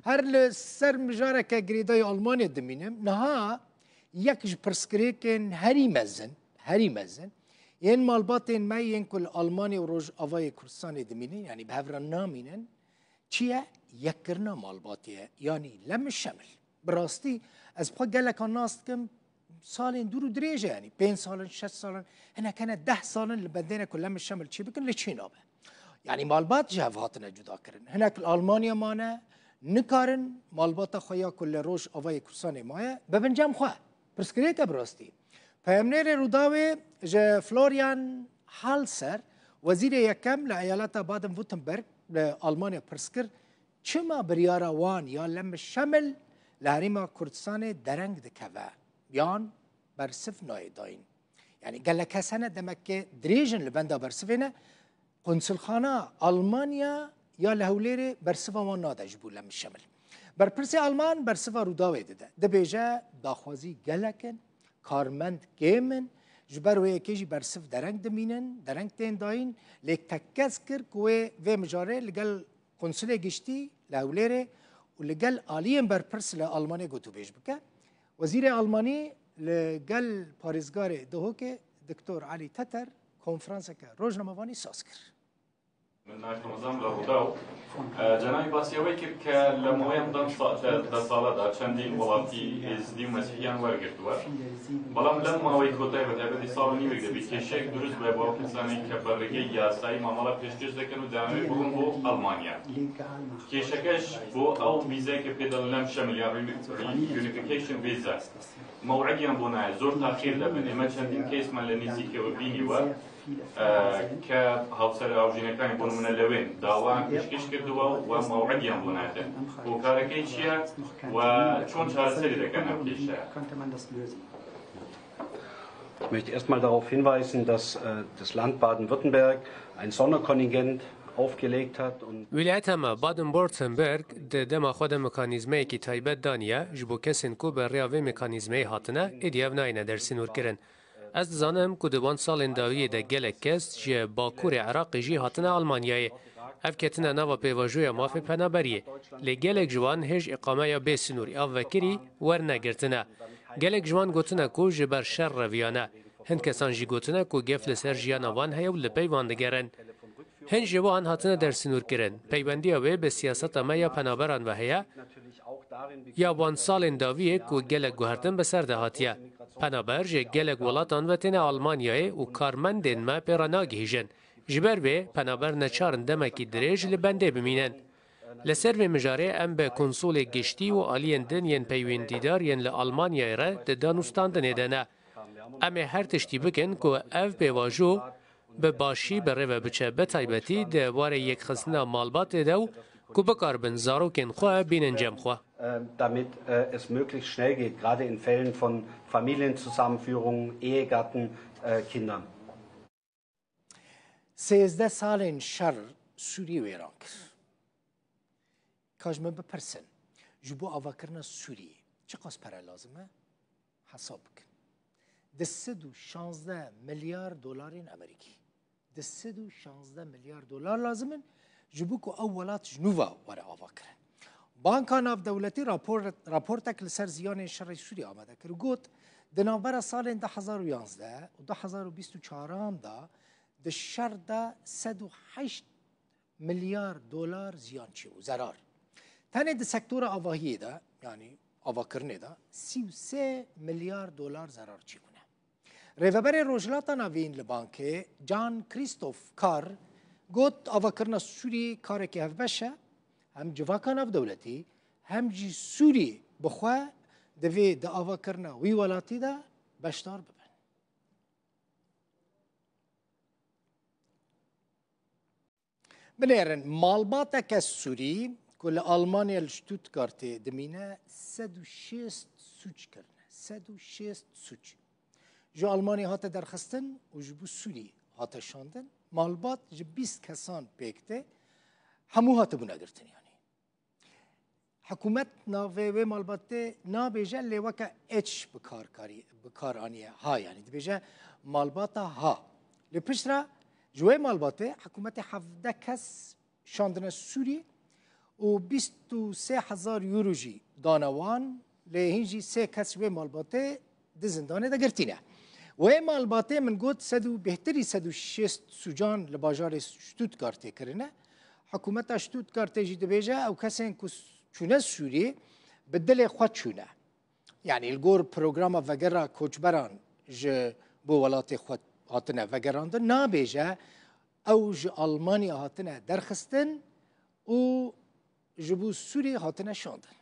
هر سر مجاره که گریدای آلمانی دمینم نها یکش پرسکریکن هری مزن این مالباتین ما این کل آلمانی و روز آوای کردستان دمینن یعنی به هفران نامینن چیه یکرنا مالباتیه یعنی لم شمل براستی از بخوا گلک ناست کم سالین دور دریجه یعنی 5 سالن 6 سالن هنا كان 10 سالن لبدينا كلهم الشمل شي بكن لتشينابه يعني مالبات جهاتنا جدا كرن هناك المانيا مانا نكارن مالبات خويا كل روش اوای كرساني مايا ببنجام خو برسكريكا براستي فامنير روداوي ج فلوريان هالسر وزير يكم لعيالات بادن فوتنبرغ لالمانيا برسكر چما بريارا وان يا لم الشمل لهريما كردستان درنگ دكوا يان برسف نايداين يعني قال لك سنة دمك دريجن لبندا برسفينه قنصل خانه ألمانيا يا لهوليري برسفا ما نادج بولا من الشمل برپرسي ألمان برسفا روداوي ده بيجا داخوازي قلقن كارمند جيمن جبر ويا كيجي برسف درنگ دمينن درنگ تين داين ليك تكذكر كوي في مجاري لقال قنصلية جشتي لهوليري ولقال آليين برپرس لألمانيا قوتو بيج بك وزير ألماني لقال باريزغاري دهوكي دكتور علي تتر کنفرانس که روزنامه‌وانی ساز کرد. من ناحية نظام لهوداو جنابي باسيوي که لمویم دان سالا دا چندین ولاتی ازدی مسیحیان ورگرتوا بلام لموی کوتای و تابدی سال نیوی دبی که شک درست به با کسانی که برگی یاسای معامله پیشکش دکن و جنابی بگم بو آلمانیا که شکش بو او ویزا که پیدا لم شامل یونیفیکیشن ویزا موعدی هم بونه زور تأخیر لبن اما چندین کیس من لنیسی که بینی و که هاوسر آوجینکانی بون من لوین داوان پیشکش کردوا و موعدی هم بونه و کارکی چیه و چون چهار سری دکنم پیشه. Ich möchte erstmal darauf hinweisen, dass das Land Baden-Württemberg ein Sonderkontingent aufgelegt hat und ولایت ما بادن-وورتنبرگ دما خود مکانیزمی کی تایبت دانیه جبو کسین کو بر ریاوی مکانیزمی هاتنه ادیاو ناینه در سینور کرن از زانم کو دوان سال داوی ده گلک کس جه باکور عراق جی هاتنه آلمانیای اف کتنه نوا پیواجویا مافی پنابریه لی گلک جوان هج اقامه یا بسینور او وکری ور نگرتنه گلک جوان گوتنه کو جبر شر رویانه هند کسان جی گوتنه کو گفل سر جیانا وان هیو لپی واندگرن هن جوان هاتنه در سنور کرن پیوندی اوه به سیاست ما یا پنابران و هیا یا وان سال داویه کو گلک گوهرتن به سر دهاتیه پنابر جه گلک ولاتان و تن آلمانیای و کارمندین ما پیراناگ هیجن جبر به پنابر نچارن دمکی دریج لبنده بمینن لسر و مجاره ام به کنسول گشتی و آلین دنین پیوندیدار ین لآلمانیای را دانوستان دنیدنه اما هر تشتی بکن که اف بیواجو به باشی بره و بچه به تایبتی ده واره یک خزنه مالبات دو که بکار بن زاروکن خواه بینن جم خواه. Damit es möglichst schnell geht, gerade in Fällen von Familienzusammenführungen, Ehegatten, Kindern. 13 سال شر سوری ویران کرد. کاش من بپرسن جبو آواکرنا سوری چه قاس پره لازمه؟ حساب کن. 216 میلیارد دلار امریکی. 216 میلیارد دلار لازمن جبو که اولات جنوبا وره آواکره. بانکان اف دولتی راپورتک لسر زیان شر سوری آمده کرد. گوت دنابر سال 2011 و 2024 دا ده شر دا 108 میلیارد دلار زیان چی و ضرر. تنه ده سکتور آواهی دا یعنی آواکرنه دا 33 میلیارد دلار ضرر چی کنه. ریوبر روجلاتا نوین لبانکه جان کریستوف کار گوت آواکرنا سوری کار که هف بشه هم جواکان اف دولتی هم جی سوری بخواه دوی دا آواکرنا وی ولاتی دا بشتار ببن. بنیرن مالباتا که سوری کل آلمانیا لشتوتگارت دمینه 106 سوچ کرنه 106 سوچ جو آلمانی هات درخستن و جبو سوری هات شاندن مالبات جو 20 کسان پیکته همو هات بونا گرتن یعنی حکومت ناوه و مالبات نابیجه لیوکا اچ بکار آنیه ها یعنی بیجه مالباتا ها لپشترا جوه مالبات حکومت 17 کس شاندن سوری و 23,000 یورو جی دانوان لهینجی 3 کس و مالباته دزندانه دگرتینه و مالباته من گفت بهتری 160 سوجان لباجار شتوتگارت کرنه حکومت شتوتگارت جی دبیجه او کسین که چونه سوری بدل خود چونه یعنی الگور پروگرام وگرا کوچبران ج بو ولات خود هاتنه وگراندن نابیجه او ج آلمانی هاتنه درخستن و جبو سوری هاتنه شاندن